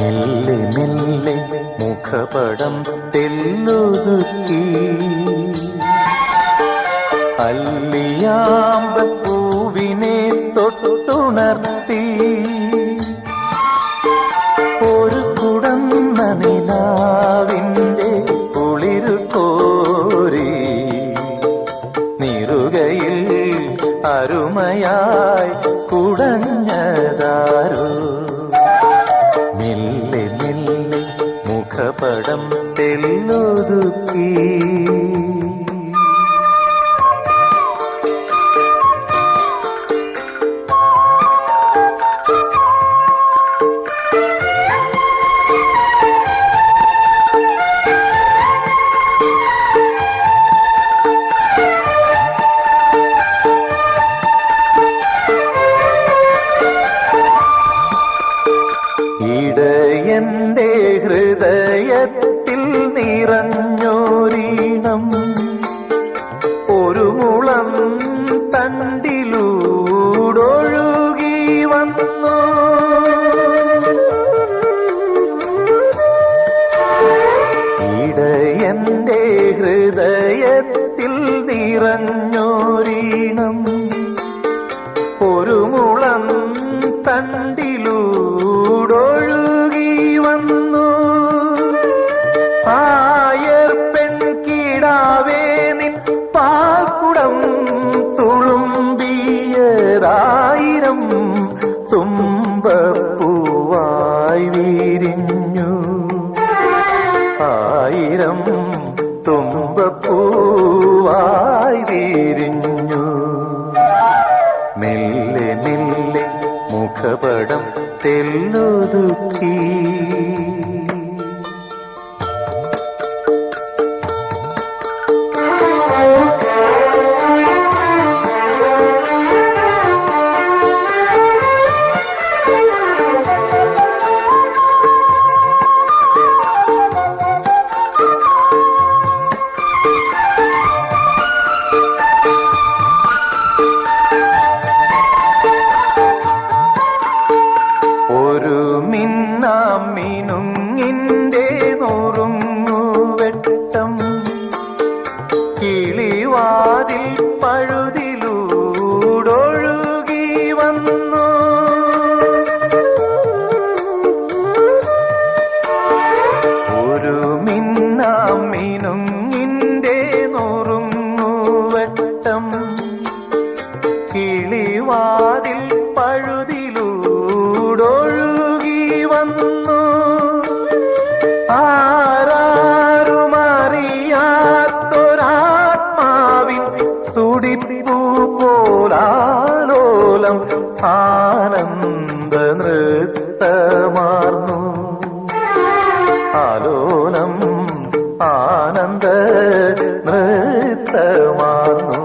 മെല്ലെ മെല്ലെ മുഖപടം തെല്ലൊതുക്കി അല്ലിയാമ്പൽ പൂവിനെ തൊട്ടുണർത്തി ഒരു കുടന്ന നിലാവിൻ്റെ കുളിരു കോരി നിറുകയിൽ അരുമയായി കുടഞ്ഞതാരോ മെല്ലെ മെല്ലെ മുഖപടം തെല്ലൊതുക്കി ഇടയന്റെ ഹൃദയത്തിൽ നിറഞ്ഞോരീണം ഒരു മുളം തണ്ടിലൂടൊഴുകി വന്നു ഇടയന്റെ ഹൃദയത്തിൽ നിറഞ്ഞോരീണം ഒരു മുളം തണ്ടിലൂടൊഴുകി വന്നു ആയർ പെൺകിടാവേ നിൻ പാൽക്കുടം തുളുമ്പിയതായിരം തുമ്പപ്പൂവായി വിരിഞ്ഞു ആയിരം തുമ്പപ്പൂവായി വിരിഞ്ഞു മെല്ലെ മെല്ലെ മുഖപടം തെല്ലൊതുക്കി മിനുങ്ങിൻ്റെ നുറുങ്ങുവെട്ടം കിളിവാതിൽ പഴുതിലൂടൊഴുകി വന്നു ഒരു മിനുങ്ങിൻ്റെ നുറുങ്ങുവെട്ടം കിളിവാതിൽ പഴുതിലൂടൊഴുകി വന്നു ആരാരുമറിയാത്തൊരാത്മാവിൻ തുടിപ്പൂ പോലാലോലം ആനന്ദ നൃത്തമാർന്നു ആലോലം ആനന്ദ നൃത്തമാർന്നു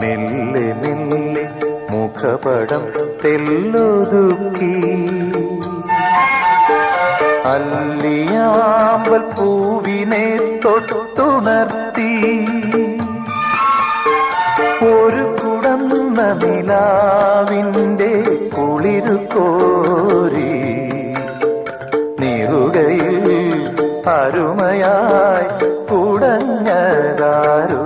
മെല്ലെ മെല്ലെ മുഖപടം തെല്ലൊതുക്കി അല്ലിയാമ്പൽ പൂവിനെ തൊട്ടുണർത്തി ഒരു കുടന്ന നിലാവിൻ്റെ കുളിരു കോരി നിറുകയിൽ അരുമയായി കുടഞ്ഞതാരോ